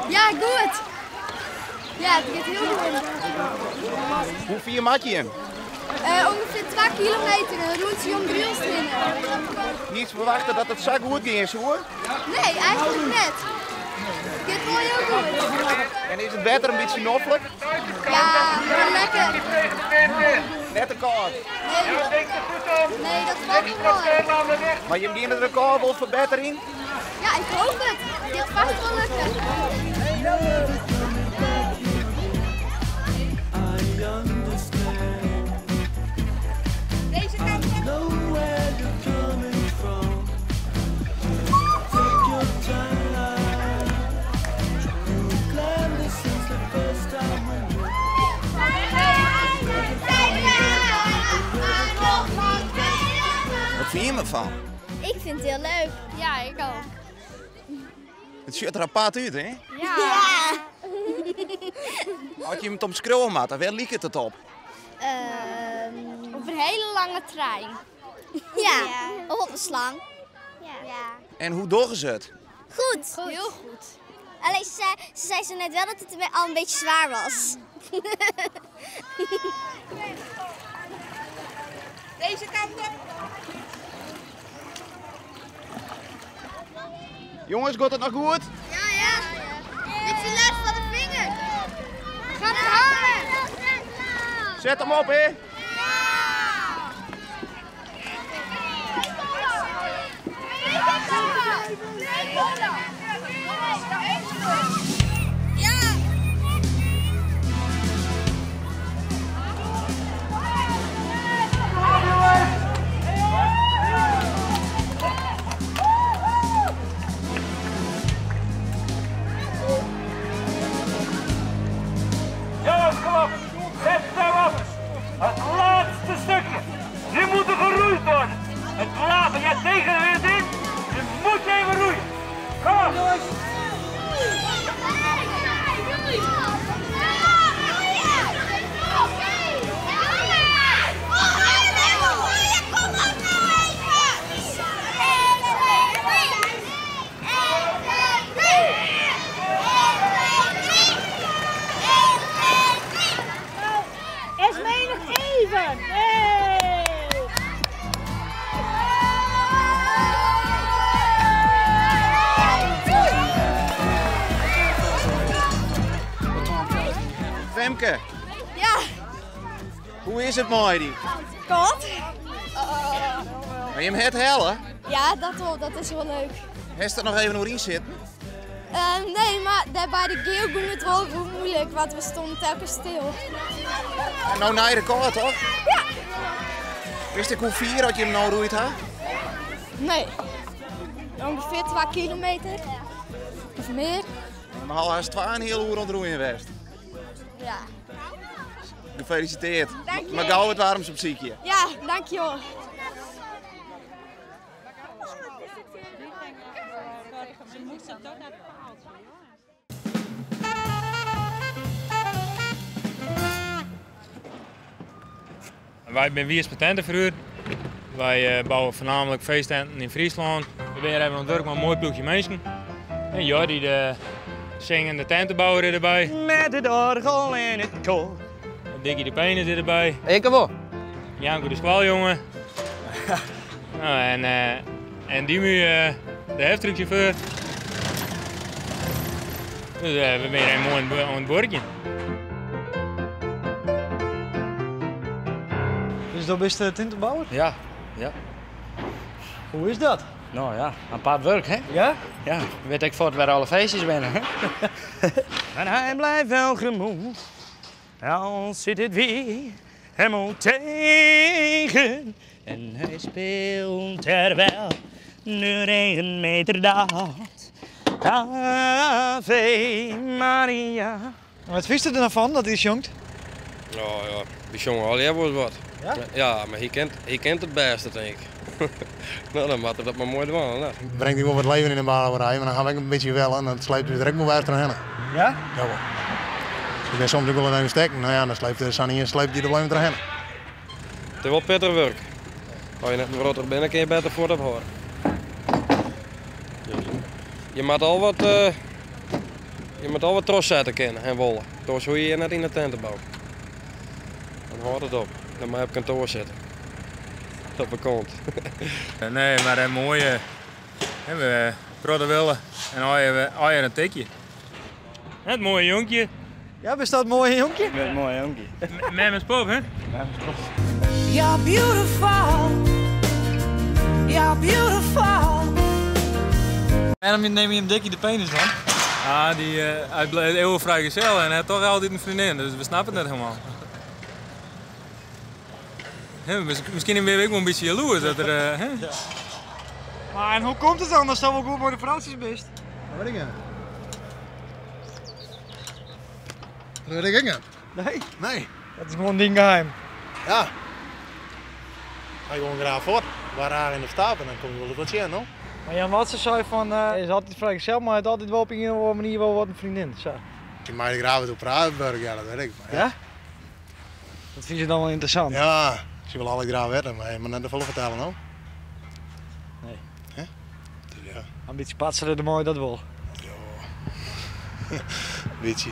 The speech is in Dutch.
Ja, goed. Ja, het gaat heel goed. Hoe vier maak je hem? Ongeveer 2 kilometer en dan roeit hij om 3 uur binnen. Niet verwachten dat het zo goed ging, hoor. Nee, eigenlijk net. Het gaat wel heel goed. En is het water een beetje noffelijk? Ja, maar lekker. Net te koud. Nee, dat valt niet wel. Maar je begint het record wel verbetering? Ja, ik hoop het. Het gaat vast wel lukken. Deze kant op. Wat vind je ervan? Ik vind het heel leuk. Ja, ik ook. Het ziet er apart uit, hè? Ja. Had je hem op scrollen maat, waar liep het op? Op een hele lange trein. Ja, of op een slang. Ja. En hoe doen ze het? Goed. Heel goed. Alleen ze zei zo net wel dat het al een beetje zwaar was. Deze kant op. Jongens, gaat het nog goed? Ja. Beetje last van de vinger. Gaat het hangen? Zet hem op, hè? Jongens, kom op. Zet nou op. Het laatste stukje. Nu moet er geroeid worden. Het laten, ja tegen de wind in. Nu moet je even roeien. Kom op. Esmee nog even! Hey! Femke, Ja, hoe is het mooi die? kot. Maar je hem het hellen? Ja, dat is wel leuk. Heeft er nog even nog in zitten? Nee, maar daar bij de geel ging het wel moeilijk, want we stonden telkens stil. En nou naar de record, toch? Ja. Wist ik hoe vier had je hem nou roeit, hè? Nee. Ongeveer 2 kilometer. Of meer. Maar al is 2 een heel uur ontroeien geweest. Ja. Gefeliciteerd. Dank je. Maar gauw het warms op ziekje. Ja, dankjewel. Wij zijn Wiers Patentenverhuur. Wij bouwen voornamelijk feesttenten in Friesland. We hebben aan het werk met een mooi ploegje mensen. En Jordi, de zingende tentenbouwer, erbij. Met het orgel en het koor. Dikkie de Penis erbij. Ik wel. Janko de Squaljongen. Nou, en Dimu, de heftruckchauffeur. Dus we zijn een mooi aan het bordje. Dus dat is de tintenbouwer? Ja. Hoe is dat? Nou ja, apart werk, hè? Ja? Ja, weet ik voor het weer alle feestjes binnen, hè? En hij blijft wel gemoed. Al zit het weer helemaal tegen. En hij speelt er wel de regenmeter dat. Ave Maria. Wat wist je er nou van dat hij jongt? Nou ja, die jongen al hebben wat. Ja? Ja, maar hij kent het beste, denk ik. Nou, dan moet dat maar mooi doen. Nou. Brengt hij wel wat leven in de balenrij, maar dan gaan we een beetje wel en dan sleept hij direct maar weer terug heen. Ja? Jawel. Ik ben soms ook wel in een stekken, nou ja, dan sleept Sanny en sleept hij er blijven terug heen. Het is wel pittig werk. Als je net een groter bent, kun je beter voor dat horen. Je moet al wat Je moet al wat trots zetten kennen en wollen. Door zo je net in de tent bouwen. Dan hoort het op. Dan moet je op kantoor zitten. Dat bekend. Nee, maar een mooie. We prodden willen en aaien een tikje. Het mooie jonkje. Ja, bestaat dat mooi jonkje? Met een mooi jonkie. Met mijn spop, hè? You're beautiful. You're beautiful. En dan neem je hem dikkie de penis dan? Ah, hij bleef eeuwig vrijgezel en hij had toch altijd een vriendin, dus we snappen het net helemaal. Misschien ben ik wel een beetje jaloers dat er. Ja. Maar en hoe komt het dan als dat wel goed voor de vrouwtjes best? Dat weet ik niet. Dat weet ik niet. Nee? Nee. Dat is gewoon een ding geheim. Ja. Ga je gewoon graag voor. Waar raar in de stap en dan kom je wel wat zien, hoor. Maar Jan Watsen zei van, hij is altijd vrijgezel, maar hij had altijd wel op een of andere manier wel wat een vriendin. Zo. Je mag er graag op praten, ja, dat weet ik. Maar Ja? Dat vind je dan wel interessant? Ja, ik wil alle graag weten, maar je moet net de volle vertellen, hoor. Nee. Hè? Dus ja. Een beetje patseren, de mooi dat wel. Beetje.